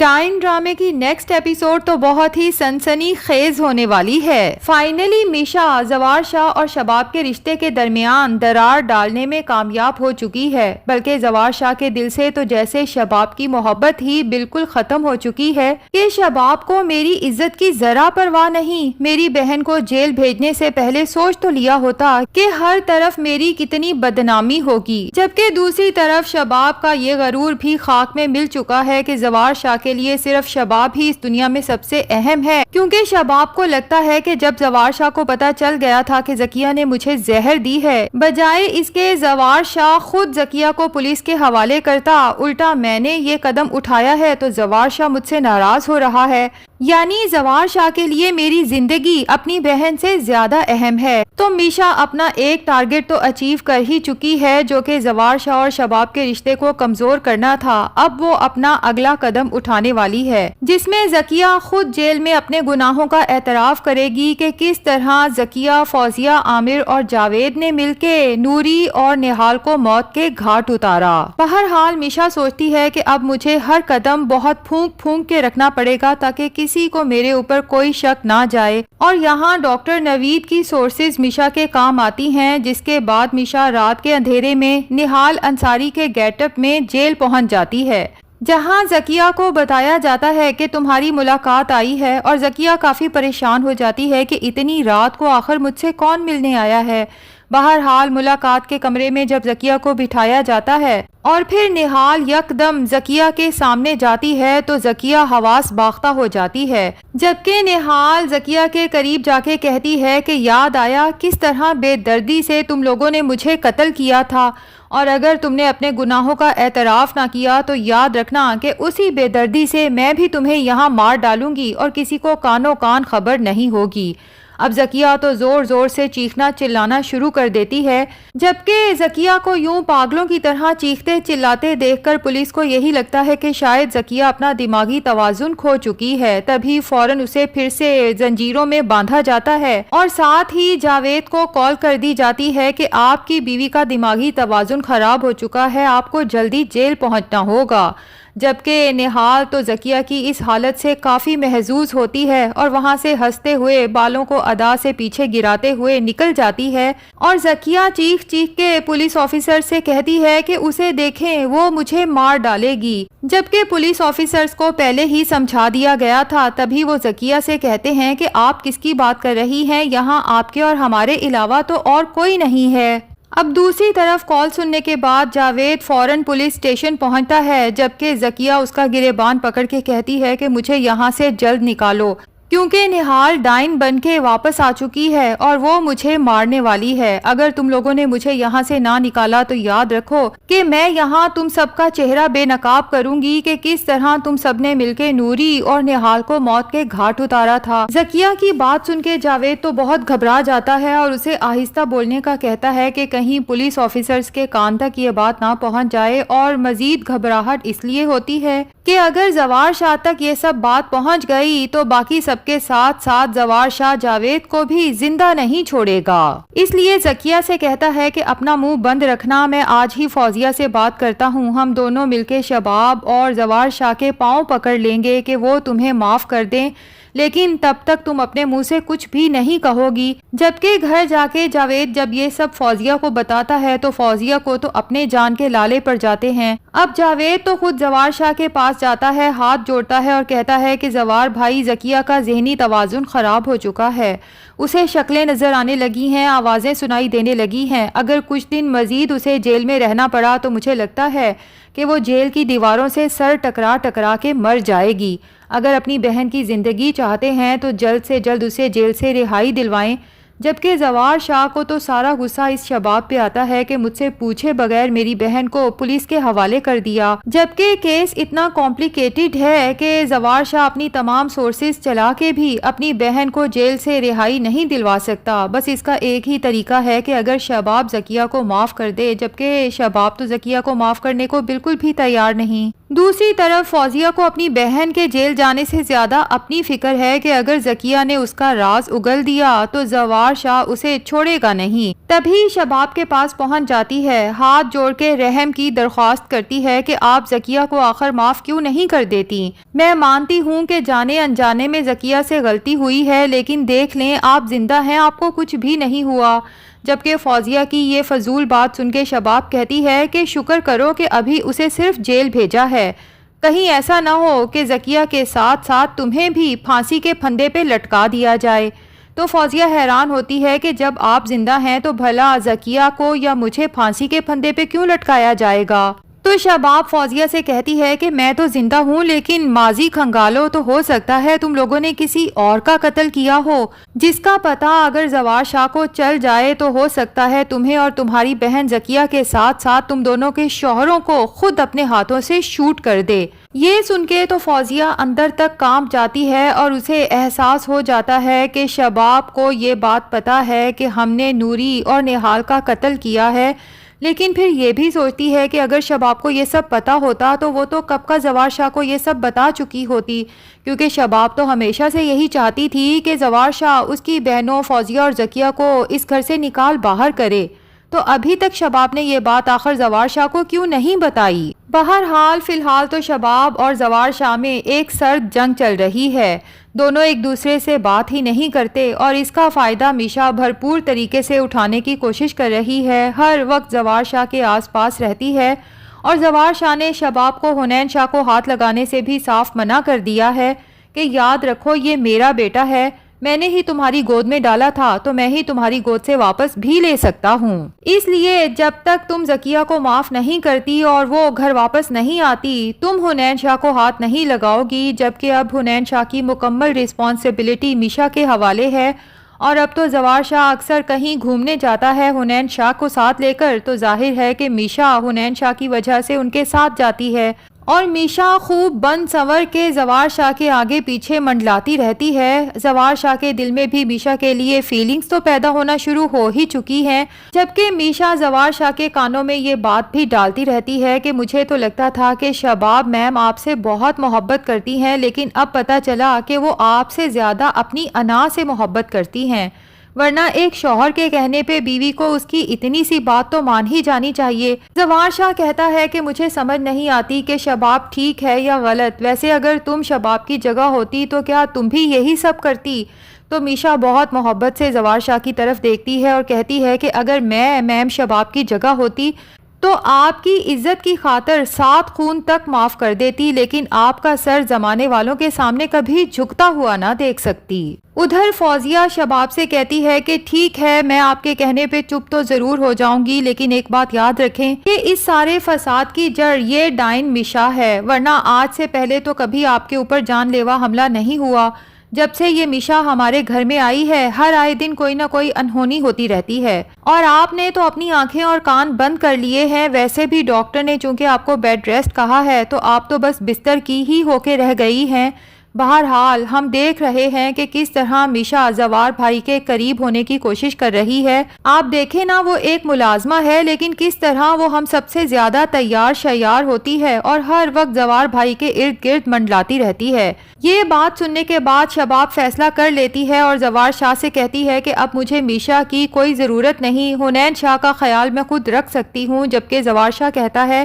ڈائن ڈرامے کی next episode تو بہت ہی سنسنی خیز ہونے والی ہے۔ فائنلی میشا زوار شاہ اور شباب کے رشتے کے درمیان درار ڈالنے میں کامیاب ہو چکی ہے، بلکہ زوار شاہ کے دل سے تو جیسے شباب کی محبت ہی بالکل ختم ہو چکی ہے کہ شباب کو میری عزت کی ذرا پرواہ نہیں۔ میری بہن کو جیل بھیجنے سے پہلے سوچ تو لیا ہوتا کہ ہر طرف میری کتنی بدنامی ہوگی، جبکہ دوسری طرف شباب کا یہ غرور بھی خاک میں مل چکا ہے کہ زوار شاہ کے لیے صرف شباب ہی اس دنیا میں سب سے اہم ہے، کیونکہ شباب کو لگتا ہے کہ جب زوار شاہ کو پتا چل گیا تھا کہ زکیہ نے مجھے زہر دی ہے، بجائے اس کے زوار شاہ خود زکیہ کو پولیس کے حوالے کرتا، الٹا میں نے یہ قدم اٹھایا ہے تو زوار شاہ مجھ سے ناراض ہو رہا ہے۔ یعنی زوار شاہ کے لیے میری زندگی اپنی بہن سے زیادہ اہم ہے۔ تو میشا اپنا ایک ٹارگٹ تو اچیو کر ہی چکی ہے، جو کہ زوار شاہ اور شباب کے رشتے کو کمزور کرنا تھا۔ اب وہ اپنا اگلا قدم اٹھانے والی ہے، جس میں زکیہ خود جیل میں اپنے گناہوں کا اعتراف کرے گی کہ کس طرح زکیہ، فوزیہ، عامر اور جاوید نے مل کے نوری اور نہال کو موت کے گھاٹ اتارا۔ بہرحال میشا سوچتی ہے کہ اب مجھے ہر قدم بہت پھونک پھونک کے رکھنا پڑے گا تاکہ کسی کو میرے اوپر کوئی شک نہ جائے، اور یہاں ڈاکٹر نوید کی سورسز میشا کے کام آتی ہیں، جس کے بعد میشا رات کے اندھیرے میں نہال انصاری کے گیٹ اپ میں جیل پہنچ جاتی ہے، جہاں زکیہ کو بتایا جاتا ہے کہ تمہاری ملاقات آئی ہے، اور زکیہ کافی پریشان ہو جاتی ہے کہ اتنی رات کو آخر مجھ سے کون ملنے آیا ہے۔ بہرحال ملاقات کے کمرے میں جب زکیہ کو بٹھایا جاتا ہے اور پھر نہال یکدم زکیہ کے سامنے جاتی ہے تو زکیہ حواس باختہ ہو جاتی ہے، جبکہ نہال زکیہ کے قریب جا کے کہتی ہے کہ یاد آیا کس طرح بے دردی سے تم لوگوں نے مجھے قتل کیا تھا، اور اگر تم نے اپنے گناہوں کا اعتراف نہ کیا تو یاد رکھنا کہ اسی بے دردی سے میں بھی تمہیں یہاں مار ڈالوں گی اور کسی کو کانوں کان خبر نہیں ہوگی۔ اب زکیہ تو زور زور سے چیخنا چلانا شروع کر دیتی ہے، جبکہ زکیہ کو یوں پاگلوں کی طرح چیختے چلاتے دیکھ کر پولیس کو یہی لگتا ہے کہ شاید زکیہ اپنا دماغی توازن کھو چکی ہے۔ تبھی فوراً اسے پھر سے زنجیروں میں باندھا جاتا ہے اور ساتھ ہی جاوید کو کال کر دی جاتی ہے کہ آپ کی بیوی کا دماغی توازن خراب ہو چکا ہے، آپ کو جلدی جیل پہنچنا ہوگا۔ جبکہ نہال تو زکیہ کی اس حالت سے کافی محظوظ ہوتی ہے اور وہاں سے ہنستے ہوئے بالوں کو ادا سے پیچھے گراتے ہوئے نکل جاتی ہے، اور زکیہ چیخ چیخ کے پولیس آفیسر سے کہتی ہے کہ اسے دیکھیں وہ مجھے مار ڈالے گی، جبکہ پولیس آفیسرز کو پہلے ہی سمجھا دیا گیا تھا۔ تبھی وہ زکیہ سے کہتے ہیں کہ آپ کس کی بات کر رہی ہیں، یہاں آپ کے اور ہمارے علاوہ تو اور کوئی نہیں ہے۔ اب دوسری طرف کال سننے کے بعد جاوید فوراً پولیس اسٹیشن پہنچتا ہے، جبکہ زکیہ اس کا گریبان پکڑ کے کہتی ہے کہ مجھے یہاں سے جلد نکالو، کیونکہ نہال ڈائن بن کے واپس آ چکی ہے اور وہ مجھے مارنے والی ہے۔ اگر تم لوگوں نے مجھے یہاں سے نہ نکالا تو یاد رکھو کہ میں یہاں تم سب کا چہرہ بے نقاب کروں گی کہ کس طرح تم سب نے مل کے نوری اور نہال کو موت کے گھاٹ اتارا تھا۔ زکیہ کی بات سن کے جاوید تو بہت گھبرا جاتا ہے اور اسے آہستہ بولنے کا کہتا ہے کہ کہیں پولیس آفیسرز کے کان تک یہ بات نہ پہنچ جائے، اور مزید گھبراہٹ اس لیے ہوتی ہے کہ اگر زوار شاہ تک یہ سب بات پہنچ گئی تو باقی سب کے ساتھ ساتھ زوار شاہ جاوید کو بھی زندہ نہیں چھوڑے گا۔ اس لیے زکیہ سے کہتا ہے کہ اپنا منہ بند رکھنا، میں آج ہی فوزیہ سے بات کرتا ہوں، ہم دونوں مل کے شباب اور زوار شاہ کے پاؤں پکڑ لیں گے کہ وہ تمہیں معاف کر دیں، لیکن تب تک تم اپنے منہ سے کچھ بھی نہیں کہو گی۔ جبکہ گھر جا کے جاوید جب یہ سب فوزیہ کو بتاتا ہے تو فوزیہ کو تو اپنے جان کے لالے پڑ جاتے ہیں۔ اب جاوید تو خود زوار شاہ کے پاس جاتا ہے، ہاتھ جوڑتا ہے اور کہتا ہے کہ زوار بھائی، زکیہ کا ذہنی توازن خراب ہو چکا ہے، اسے شکلیں نظر آنے لگی ہیں، آوازیں سنائی دینے لگی ہیں، اگر کچھ دن مزید اسے جیل میں رہنا پڑا تو مجھے لگتا ہے کہ وہ جیل کی دیواروں سے سر ٹکرا ٹکرا کے مر جائے گی۔ اگر اپنی بہن کی زندگی چاہتے ہیں تو جلد سے جلد اسے جیل سے رہائی دلوائیں۔ جبکہ زوار شاہ کو تو سارا غصہ اس شباب پہ آتا ہے کہ مجھ سے پوچھے بغیر میری بہن کو پولیس کے حوالے کر دیا، جبکہ کیس اتنا کمپلیکیٹڈ ہے کہ زوار شاہ اپنی تمام سورسز چلا کے بھی اپنی بہن کو جیل سے رہائی نہیں دلوا سکتا۔ بس اس کا ایک ہی طریقہ ہے کہ اگر شباب زکیہ کو معاف کر دے، جبکہ شباب تو زکیہ کو معاف کرنے کو بالکل بھی تیار نہیں۔ دوسری طرف فوزیہ کو اپنی بہن کے جیل جانے سے زیادہ اپنی فکر ہے کہ اگر زکیہ نے اس کا راز اگل دیا تو زوار زوار شاہ اسے چھوڑے گا نہیں۔ تبھی شباب کے پاس پہنچ جاتی ہے، ہاتھ جوڑ کے رحم کی درخواست کرتی ہے کہ آپ ذکیہ کو آخر معاف کیوں نہیں کر دیتی؟ میں مانتی ہوں کہ جانے انجانے میں ذکیہ سے غلطی ہوئی ہے، لیکن دیکھ لیں آپ زندہ ہیں، آپ کو کچھ بھی نہیں ہوا۔ جبکہ فوزیہ کی یہ فضول بات سن کے شباب کہتی ہے کہ شکر کرو کہ ابھی اسے صرف جیل بھیجا ہے، کہیں ایسا نہ ہو کہ ذکیہ کے ساتھ ساتھ تمہیں بھی پھانسی کے پھندے پہ لٹکا دیا جائے۔ تو فوزیہ حیران ہوتی ہے کہ جب آپ زندہ ہیں تو بھلا ذکیہ کو یا مجھے پھانسی کے پھندے پہ کیوں لٹکایا جائے گا؟ تو شباب فوزیہ سے کہتی ہے کہ میں تو زندہ ہوں، لیکن ماضی کھنگالو تو ہو سکتا ہے تم لوگوں نے کسی اور کا قتل کیا ہو، جس کا پتہ اگر زوار شاہ کو چل جائے تو ہو سکتا ہے تمہیں اور تمہاری بہن ذکیہ کے ساتھ ساتھ تم دونوں کے شوہروں کو خود اپنے ہاتھوں سے شوٹ کر دے۔ یہ سن کے تو فوزیہ اندر تک کانپ جاتی ہے اور اسے احساس ہو جاتا ہے کہ شباب کو یہ بات پتہ ہے کہ ہم نے نوری اور نہال کا قتل کیا ہے، لیکن پھر یہ بھی سوچتی ہے کہ اگر شباب کو یہ سب پتہ ہوتا تو وہ تو کب کا زوار شاہ کو یہ سب بتا چکی ہوتی، کیونکہ شباب تو ہمیشہ سے یہی چاہتی تھی کہ زوار شاہ اس کی بہنوں فوزیہ اور ذکیہ کو اس گھر سے نکال باہر کرے۔ تو ابھی تک شباب نے یہ بات آخر زوار شاہ کو کیوں نہیں بتائی؟ بہرحال فی الحال تو شباب اور زوار شاہ میں ایک سرد جنگ چل رہی ہے، دونوں ایک دوسرے سے بات ہی نہیں کرتے اور اس کا فائدہ میشا بھرپور طریقے سے اٹھانے کی کوشش کر رہی ہے، ہر وقت زوار شاہ کے آس پاس رہتی ہے، اور زوار شاہ نے شباب کو حنین شاہ کو ہاتھ لگانے سے بھی صاف منع کر دیا ہے کہ یاد رکھو یہ میرا بیٹا ہے، میں نے ہی تمہاری گود میں ڈالا تھا تو میں ہی تمہاری گود سے واپس بھی لے سکتا ہوں، اس لیے جب تک تم ذکیہ کو معاف نہیں کرتی اور وہ گھر واپس نہیں آتی تم حنین شاہ کو ہاتھ نہیں لگاؤ گی، جبکہ اب حنین شاہ کی مکمل رسپانسبلٹی میشا کے حوالے ہے، اور اب تو زوار شاہ اکثر کہیں گھومنے جاتا ہے حنین شاہ کو ساتھ لے کر، تو ظاہر ہے کہ میشا حنین شاہ کی وجہ سے ان کے ساتھ جاتی ہے، اور میشا خوب بن سنور کے زوار شاہ کے آگے پیچھے منڈلاتی رہتی ہے۔ زوار شاہ کے دل میں بھی میشا کے لیے فیلنگز تو پیدا ہونا شروع ہو ہی چکی ہیں، جبکہ میشا زوار شاہ کے کانوں میں یہ بات بھی ڈالتی رہتی ہے کہ مجھے تو لگتا تھا کہ شباب میم آپ سے بہت محبت کرتی ہیں، لیکن اب پتہ چلا کہ وہ آپ سے زیادہ اپنی انا سے محبت کرتی ہیں، ورنہ ایک شوہر کے کہنے پہ بیوی کو اس کی اتنی سی بات تو مان ہی جانی چاہیے۔ زوار شاہ کہتا ہے کہ مجھے سمجھ نہیں آتی کہ شباب ٹھیک ہے یا غلط، ویسے اگر تم شباب کی جگہ ہوتی تو کیا تم بھی یہی سب کرتی؟ تو میشا بہت محبت سے زوار شاہ کی طرف دیکھتی ہے اور کہتی ہے کہ اگر میں میم شباب کی جگہ ہوتی تو آپ کی عزت کی خاطر 7 خون تک معاف کر دیتی، لیکن آپ کا سر زمانے والوں کے سامنے کبھی جھکتا ہوا نہ دیکھ سکتی۔ ادھر فوزیہ شباب سے کہتی ہے کہ ٹھیک ہے میں آپ کے کہنے پہ چپ تو ضرور ہو جاؤں گی، لیکن ایک بات یاد رکھیں کہ اس سارے فساد کی جڑ یہ ڈائن میشا ہے، ورنہ آج سے پہلے تو کبھی آپ کے اوپر جان لیوا حملہ نہیں ہوا۔ جب سے یہ میشا ہمارے گھر میں آئی ہے ہر آئے دن کوئی نہ کوئی انہونی ہوتی رہتی ہے، اور آپ نے تو اپنی آنکھیں اور کان بند کر لیے ہیں، ویسے بھی ڈاکٹر نے چونکہ آپ کو بیڈ ریسٹ کہا ہے تو آپ تو بس بستر کی ہی ہو کے رہ گئی ہیں۔ بہرحال ہم دیکھ رہے ہیں کہ کس طرح میشا زوار بھائی کے قریب ہونے کی کوشش کر رہی ہے، آپ دیکھیں نا وہ ایک ملازمہ ہے لیکن کس طرح وہ ہم سب سے زیادہ تیار شیار ہوتی ہے اور ہر وقت زوار بھائی کے ارد گرد منڈلاتی رہتی ہے۔ یہ بات سننے کے بعد شباب فیصلہ کر لیتی ہے اور زوار شاہ سے کہتی ہے کہ اب مجھے میشا کی کوئی ضرورت نہیں، حنین شاہ کا خیال میں خود رکھ سکتی ہوں، جبکہ زوار شاہ کہتا ہے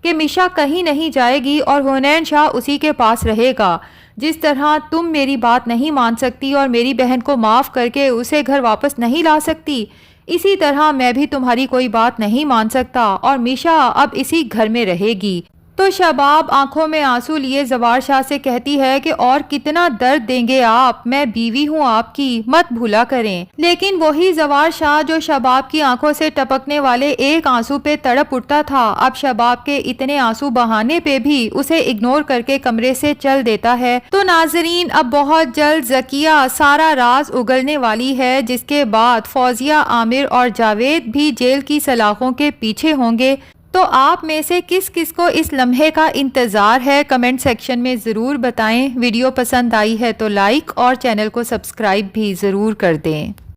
کہ میشا کہیں نہیں جائے گی اور حنین شاہ اسی کے پاس رہے گا، جس طرح تم میری بات نہیں مان سکتی اور میری بہن کو معاف کر کے اسے گھر واپس نہیں لا سکتی، اسی طرح میں بھی تمہاری کوئی بات نہیں مان سکتا اور میشا اب اسی گھر میں رہے گی۔ تو شباب آنکھوں میں آنسو لیے زوار شاہ سے کہتی ہے کہ اور کتنا درد دیں گے آپ، میں بیوی ہوں آپ کی، مت بھولا کریں۔ لیکن وہی زوار شاہ جو شباب کی آنکھوں سے ٹپکنے والے ایک آنسو پہ تڑپ اٹھتا تھا، اب شباب کے اتنے آنسو بہانے پہ بھی اسے اگنور کر کے کمرے سے چل دیتا ہے۔ تو ناظرین اب بہت جلد ذکیہ سارا راز اگلنے والی ہے، جس کے بعد فوزیہ، عامر اور جاوید بھی جیل کی سلاخوں کے پیچھے ہوں گے۔ تو آپ میں سے کس کس کو اس لمحے کا انتظار ہے کمنٹ سیکشن میں ضرور بتائیں۔ ویڈیو پسند آئی ہے تو لائک اور چینل کو سبسکرائب بھی ضرور کر دیں۔